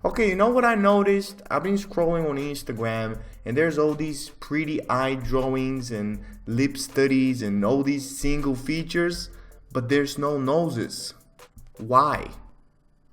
Okay, you know what I noticed? I've been scrolling on Instagram and there's all these pretty eye drawings and lip studies and all these single features, but there's no noses. Why?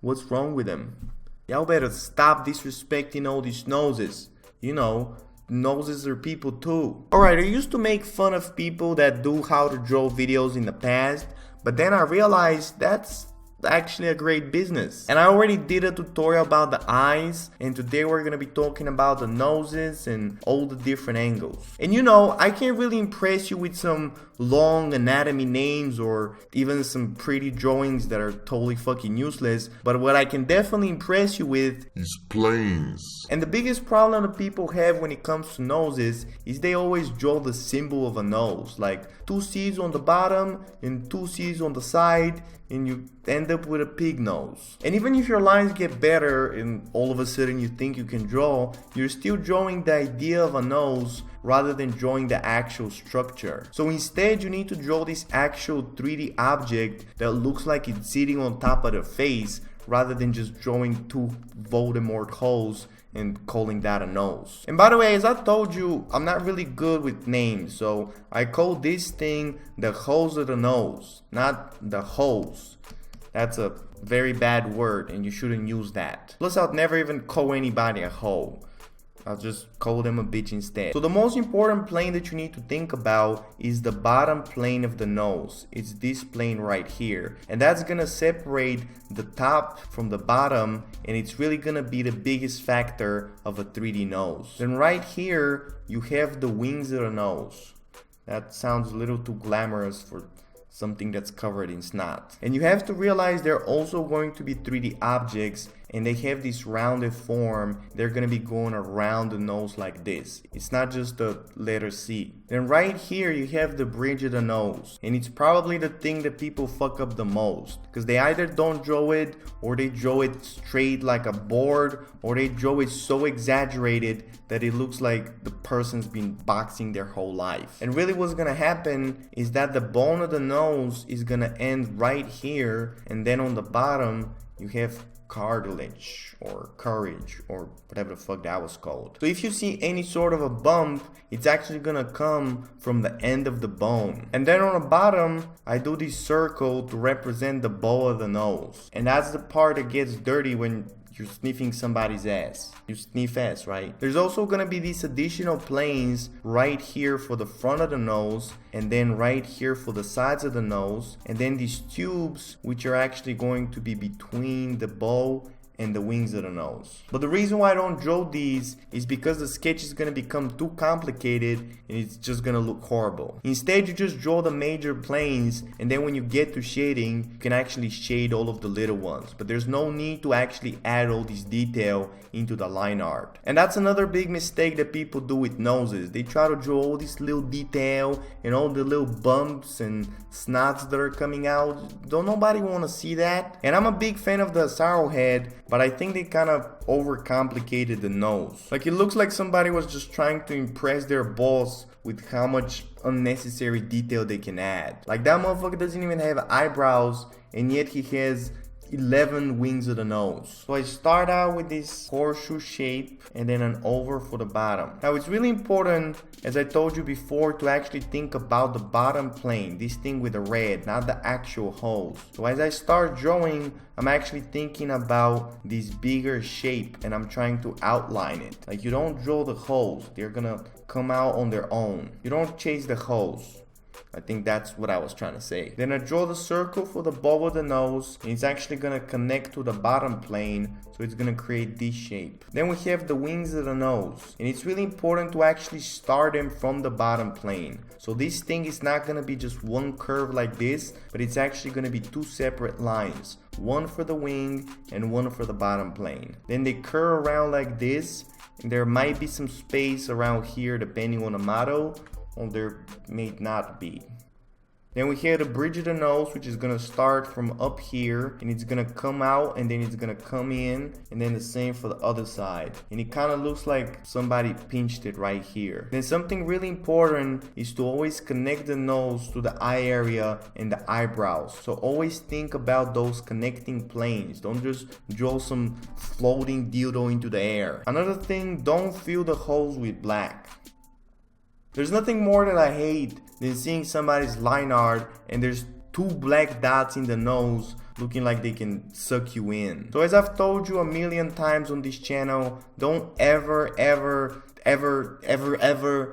What's wrong with them? Y'all better stop disrespecting all these noses. You know, noses are people too. Alright, I used to make fun of people that do how to draw videos in the past, but then I realized that's actually a great business. And I already did a tutorial about the eyes, and today we're gonna be talking about the noses and all the different angles. And you know, I can't really impress you with some long anatomy names or even some pretty drawings that are totally fucking useless, but what I can definitely impress you with is planes. And the biggest problem that people have when it comes to noses is they always draw the symbol of a nose, like two C's on the bottom and two C's on the side, and you end up with a pig nose. And even if your lines get better and all of a sudden you think you can draw, you're still drawing the idea of a nose rather than drawing the actual structure. So instead you need to draw this actual 3D object that looks like it's sitting on top of the face rather than just drawing two Voldemort holes and calling that a nose. And by the way, as I told you, I'm not really good with names, so I call this thing the holes of the nose, not the holes. That's a very bad word and you shouldn't use that. Plus, I'll never even call anybody a hole. I'll just call them a bitch instead. So the most important plane that you need to think about is the bottom plane of the nose. It's this plane right here. And that's gonna separate the top from the bottom, and it's really gonna be the biggest factor of a 3D nose. Then right here, you have the wings of the nose. That sounds a little too glamorous for something that's covered in snot. And you have to realize they're also going to be 3D objects, and they have this rounded form. They're gonna be going around the nose like this. It's not just the letter C. Then right here you have the bridge of the nose, and it's probably the thing that people fuck up the most, because they either don't draw it, or they draw it straight like a board, or they draw it so exaggerated that it looks like the person's been boxing their whole life. And really what's gonna happen is that the bone of the nose is gonna end right here, and then on the bottom you have cartilage or courage or whatever the fuck that was called. So if you see any sort of a bump, it's actually gonna come from the end of the bone. And then on the bottom, I do this circle to represent the bow of the nose. And that's the part that gets dirty when you're sniffing somebody's ass. You sniff ass, right? There's also gonna be these additional planes right here for the front of the nose, and then right here for the sides of the nose, and then these tubes which are actually going to be between the bow and the wings of the nose. But the reason why I don't draw these is because the sketch is gonna become too complicated and it's just gonna look horrible. Instead, you just draw the major planes, and then when you get to shading, you can actually shade all of the little ones. But there's no need to actually add all this detail into the line art. And that's another big mistake that people do with noses. They try to draw all this little detail and all the little bumps and snots that are coming out. Don't nobody want to see that. And I'm a big fan of the Asaro head, but I think they kind of overcomplicated the nose. Like, it looks like somebody was just trying to impress their boss with how much unnecessary detail they can add. Like, that motherfucker doesn't even have eyebrows, and yet he has 11 wings of the nose. So I start out with this horseshoe shape and then an oval for the bottom. Now it's really important, as I told you before, to actually think about the bottom plane, this thing with the red, not the actual holes. So as I start drawing, I'm actually thinking about this bigger shape and I'm trying to outline it. Like, you don't draw the holes, they're gonna come out on their own. You don't chase the holes. I think that's what I was trying to say. Then I draw the circle for the bow of the nose, and it's actually gonna connect to the bottom plane, so it's gonna create this shape. Then we have the wings of the nose, and it's really important to actually start them from the bottom plane. So this thing is not gonna be just one curve like this, but it's actually gonna be two separate lines. One for the wing and one for the bottom plane. Then they curve around like this, and there might be some space around here depending on the model, or there may not be. Then we have the bridge of the nose, which is gonna start from up here, and it's gonna come out, and then it's gonna come in, and then the same for the other side. And it kind of looks like somebody pinched it right here. Then something really important is to always connect the nose to the eye area and the eyebrows. So always think about those connecting planes. Don't just draw some floating dildo into the air. Another thing, don't fill the holes with black. There's nothing more that I hate than seeing somebody's line art and there's 2 black dots in the nose looking like they can suck you in. So as I've told you a million times on this channel, don't ever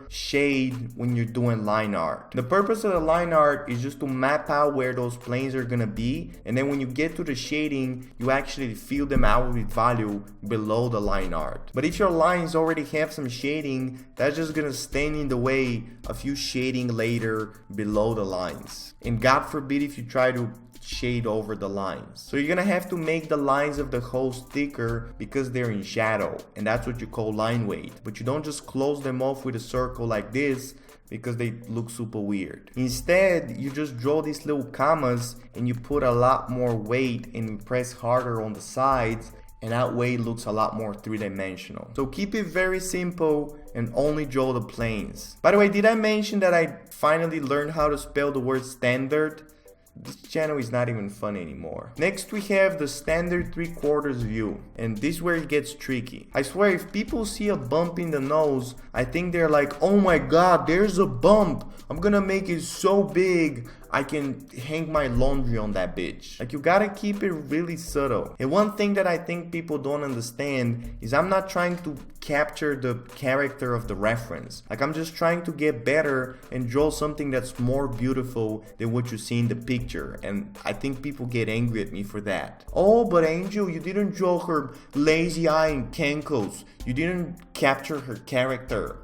shade when you're doing line art. The purpose of the line art is just to map out where those planes are gonna be, and then when you get to the shading, you actually fill them out with value below the line art. But if your lines already have some shading, that's just gonna stand in the way of you shading later below the lines. And God forbid if you try to shade over the lines. So you're gonna have to make the lines of the holes thicker because they're in shadow, and that's what you call line weight. But you don't just close them off with a circle like this because they look super weird. Instead, you just draw these little commas and you put a lot more weight and you press harder on the sides, and that way it looks a lot more three-dimensional. So keep it very simple and only draw the planes. By the way, did I mention that I finally learned how to spell the word standard? This channel is not even fun anymore. Next we have the standard 3/4 view, and this is where it gets tricky. I swear if people see a bump in the nose, I think they're like, oh my god, there's a bump, I'm gonna make it so big I can hang my laundry on that bitch. Like, you gotta keep it really subtle. And one thing that I think people don't understand is I'm not trying to capture the character of the reference. Like, I'm just trying to get better and draw something that's more beautiful than what you see in the picture. And I think people get angry at me for that. Oh, but Angel, you didn't draw her lazy eye and cankles. You didn't capture her character.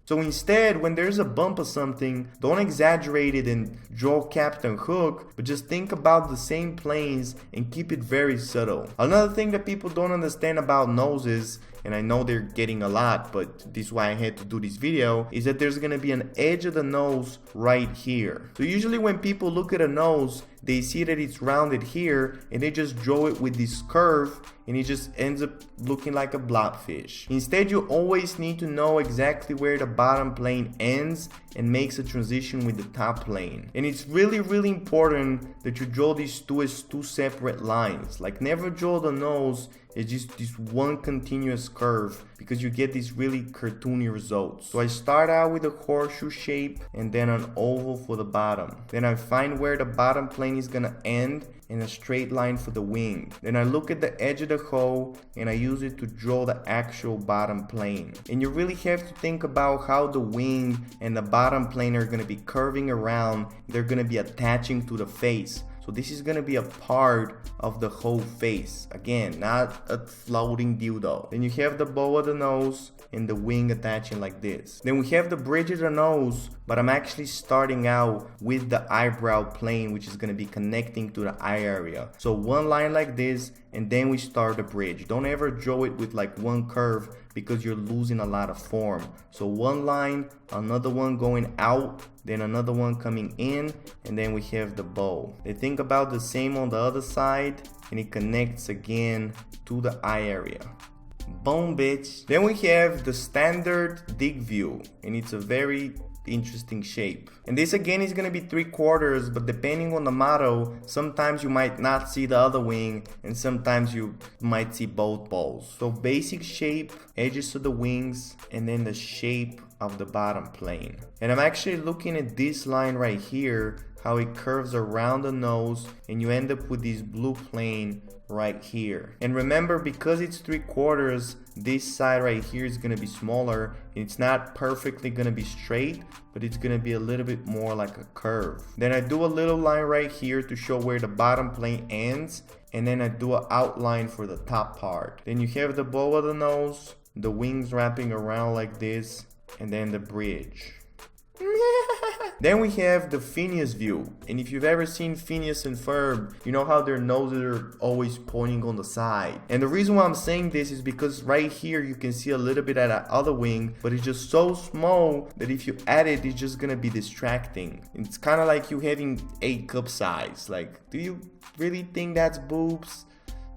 So instead, when there's a bump or something, don't exaggerate it and draw Captain Hook, but just think about the same planes and keep it very subtle. Another thing that people don't understand about noses, and I know they're getting a lot, but this is why I had to do this video, is that there's gonna be an edge of the nose right here. So usually when people look at a nose, they see that it's rounded here and they just draw it with this curve and it just ends up looking like a blobfish. Instead, you always need to know exactly where the bottom plane ends and makes a transition with the top plane. And it's really important that you draw these two as 2 separate lines. Like, never draw the nose as just this one continuous curve because you get these really cartoony results. So I start out with a horseshoe shape and then an oval for the bottom. Then I find where the bottom plane is gonna end and a straight line for the wing. Then I look at the edge of the hole and I use it to draw the actual bottom plane. And you really have to think about how the wing and the bottom plane are gonna be curving around. They're gonna be attaching to the face. So this is gonna be a part of the whole face. Again, not a floating dildo. Then you have the bow of the nose and the wing attaching like this. Then we have the bridge of the nose, but I'm actually starting out with the eyebrow plane, which is gonna be connecting to the eye area. So one line like this, and then we start the bridge. Don't ever draw it with like one curve because you're losing a lot of form. So one line, another one going out, then another one coming in, and then we have the bow. They think about the same on the other side, and it connects again to the eye area. Boom, bitch. Then we have the standard dig view, and it's a very interesting shape. And this again is gonna be 3/4, but depending on the model, sometimes you might not see the other wing and sometimes you might see both balls. So basic shape, edges of the wings, and then the shape of the bottom plane. And I'm actually looking at this line right here, how it curves around the nose, and you end up with this blue plane right here. And remember, because it's 3/4, this side right here is gonna be smaller. It's not perfectly gonna be straight, but it's gonna be a little bit more like a curve. Then I do a little line right here to show where the bottom plane ends, and then I do an outline for the top part. Then you have the bow of the nose, the wings wrapping around like this, and then the bridge. Then we have the Phineas view, and if you've ever seen Phineas and Ferb, you know how their noses are always pointing on the side. And the reason why I'm saying this is because right here you can see a little bit of that other wing, but it's just so small that if you add it, it's just gonna be distracting. It's kind of like you having 8 cup size. Like, do you really think that's boobs?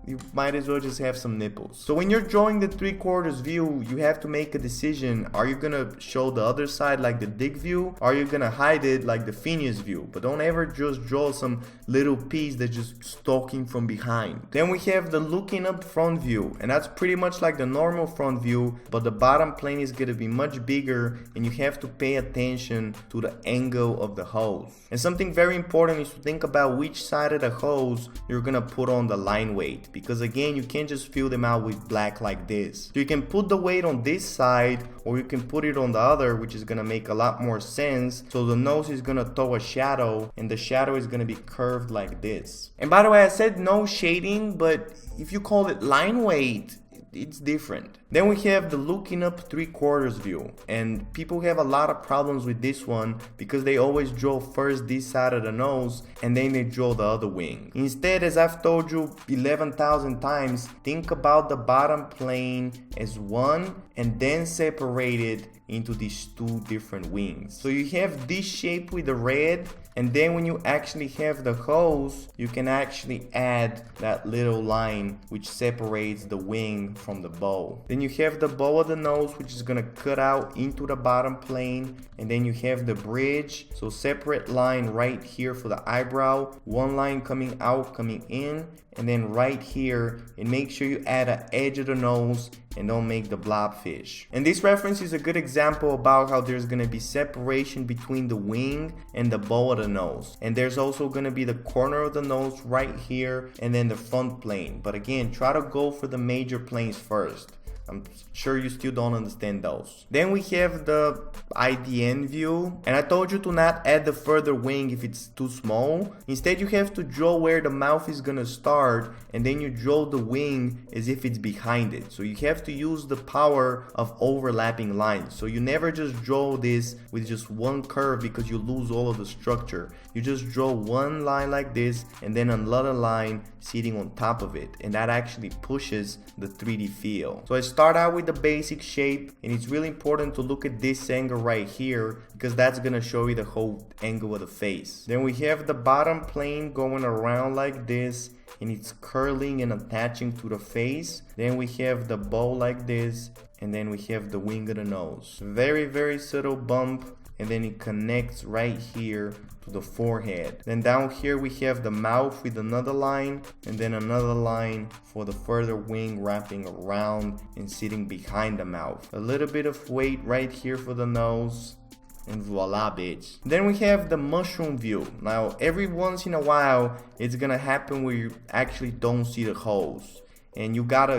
You might as well just have some nipples. So when you're drawing the 3/4 view, you have to make a decision. Are you gonna show the other side like the Dick view? Or are you gonna hide it like the Phineas view? But don't ever just draw some little piece that's just stalking from behind. Then we have the looking up front view, and that's pretty much like the normal front view, but the bottom plane is gonna be much bigger, and you have to pay attention to the angle of the hose. And something very important is to think about which side of the hose you're gonna put on the line weight, because again, you can't just fill them out with black like this. So you can put the weight on this side, or you can put it on the other, which is gonna make a lot more sense. So the nose is gonna throw a shadow, and the shadow is gonna be curved like this. And by the way, I said no shading, but if you call it line weight, it's different. Then we have the looking up 3/4 view, and people have a lot of problems with this one because they always draw first this side of the nose and then they draw the other wing. Instead, as I've told you 11,000 times, think about the bottom plane as one and then separate it into these 2 different wings. So you have this shape with the red, and then when you actually have the hose, you can actually add that little line which separates the wing from the bow. Then you have the bow of the nose, which is gonna cut out into the bottom plane, and then you have the bridge, so separate line right here for the eyebrow, one line coming out, coming in, and then right here, and make sure you add an edge of the nose and don't make the blobfish. And this reference is a good example about how there's gonna be separation between the wing and the bow of the nose. And there's also gonna be the corner of the nose right here and then the front plane. But again, try to go for the major planes first. I'm sure you still don't understand those. Then we have the IDN view, and I told you to not add the further wing if it's too small. Instead, you have to draw where the mouth is gonna start, and then you draw the wing as if it's behind it. So you have to use the power of overlapping lines. So you never just draw this with just one curve because you lose all of the structure. You just draw one line like this and then another line sitting on top of it, and that actually pushes the 3D feel. So I start out with the basic shape, and it's really important to look at this angle right here because that's gonna show you the whole angle of the face. Then we have the bottom plane going around like this, and it's curling and attaching to the face. Then we have the bow like this, and then we have the wing of the nose. Very subtle bump, and then it connects right here to the forehead. Then down here we have the mouth with another line, and then another line for the further wing wrapping around and sitting behind the mouth. A little bit of weight right here for the nose, and voila, bitch. Then we have the mushroom view. Now, every once in a while, it's gonna happen where you actually don't see the holes, and you gotta,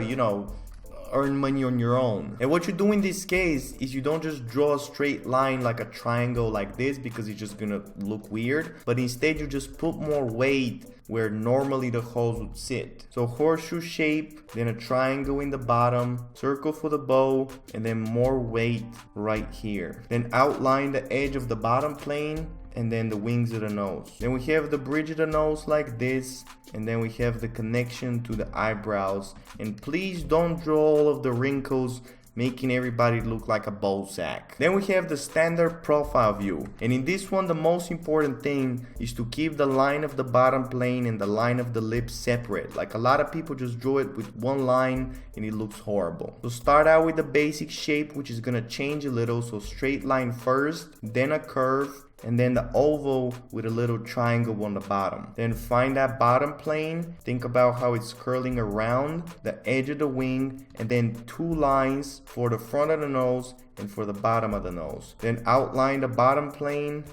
earn money on your own. And what you do in this case is you don't just draw a straight line like a triangle like this because it's just gonna look weird, but instead you just put more weight where normally the holes would sit. So horseshoe shape, then a triangle in the bottom, circle for the bow, and then more weight right here. Then outline the edge of the bottom plane, and then the wings of the nose. Then we have the bridge of the nose like this, and then we have the connection to the eyebrows. And please don't draw all of the wrinkles, making everybody look like a ball sack. Then we have the standard profile view, and in this one the most important thing is to keep the line of the bottom plane and the line of the lips separate. Like a lot of people just draw it with one line and it looks horrible. So start out with the basic shape, which is gonna change a little. So straight line first, then a curve, and then the oval with a little triangle on the bottom. Then find that bottom plane, think about how it's curling around the edge of the wing, and then 2 lines for the front of the nose and for the bottom of the nose. Then outline the bottom plane,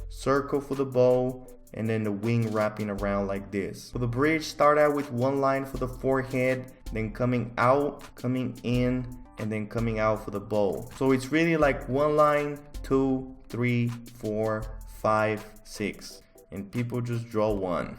circle for the bow, and then the wing wrapping around like this. For the bridge, start out with 1 line for the forehead, then coming out, coming in, and then coming out for the bow. So it's really like 1 line, 2, 3, 4, 5, 6, and people just draw 1.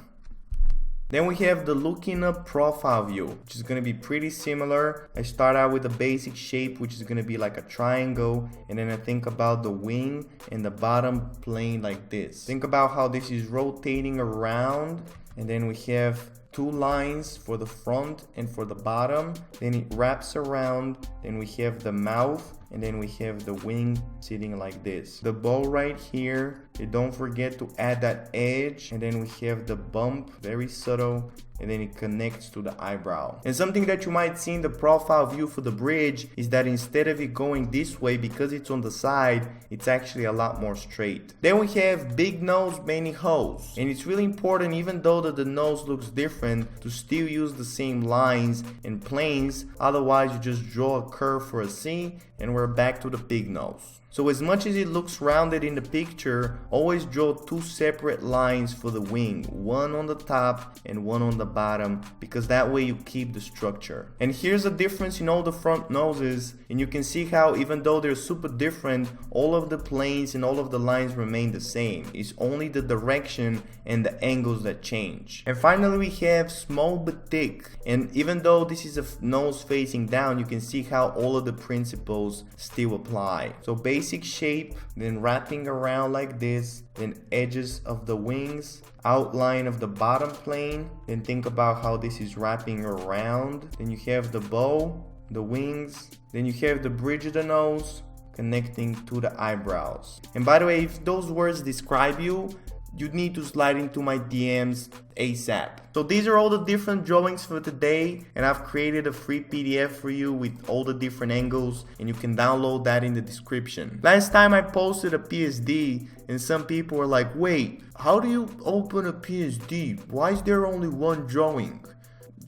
Then we have the looking up profile view, which is going to be pretty similar. I start out with a basic shape, which is going to be like a triangle, and then I think about the wing and the bottom plane like this. Think about how this is rotating around, and then we have two lines for the front and for the bottom. Then it wraps around, then we have the mouth, and then we have the wing sitting like this. The bow right here, and don't forget to add that edge, and then we have the bump, very subtle, and then it connects to the eyebrow. And something that you might see in the profile view for the bridge is that instead of it going this way, because it's on the side, it's actually a lot more straight. Then we have big nose, many holes. And it's really important, even though that the nose looks different, to still use the same lines and planes. Otherwise, you just draw a curve for a C, and we're back to the big nose. So as much as it looks rounded in the picture, always draw two separate lines for the wing, one on the top and one on the bottom, because that way you keep the structure. And here's the difference in all the front noses, and you can see how even though they're super different, all of the planes and all of the lines remain the same. It's only the direction and the angles that change. And finally we have small but thick, and even though this is a nose facing down, you can see how all of the principles still apply. So basic shape, then wrapping around like this, then edges of the wings, outline of the bottom plane, then think about how this is wrapping around. Then you have the bow, the wings, then you have the bridge of the nose connecting to the eyebrows. And by the way, if those words describe you, you need to slide into my DMs ASAP. So these are all the different drawings for today, and I've created a free PDF for you with all the different angles, and you can download that in the description. Last time I posted a PSD, and some people were like, wait, how do you open a PSD? Why is there only one drawing?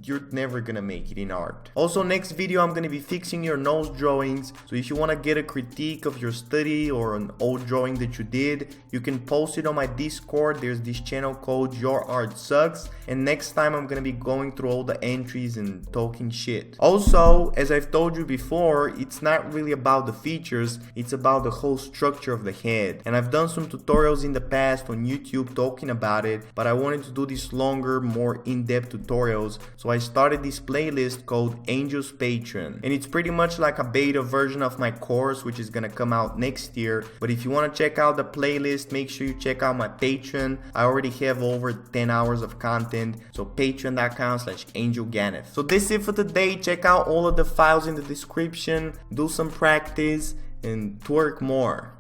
You're never gonna make it in art. Also, next video I'm gonna be fixing your nose drawings, so if you wanna get a critique of your study or an old drawing that you did, you can post it on my Discord. There's this channel called Your Art Sucks, and next time I'm gonna be going through all the entries and talking shit. Also, as I've told you before, it's not really about the features, it's about the whole structure of the head. And I've done some tutorials in the past on YouTube talking about it, but I wanted to do these longer, more in-depth tutorials, so I started this playlist called Angel's Patreon, and it's pretty much like a beta version of my course, which is gonna come out next year. But if you want to check out the playlist, make sure you check out my Patreon. I already have over 10 hours of content, so patreon.com/angelganef. So this is it for today. Check out all of the files in the description, do some practice, and twerk more.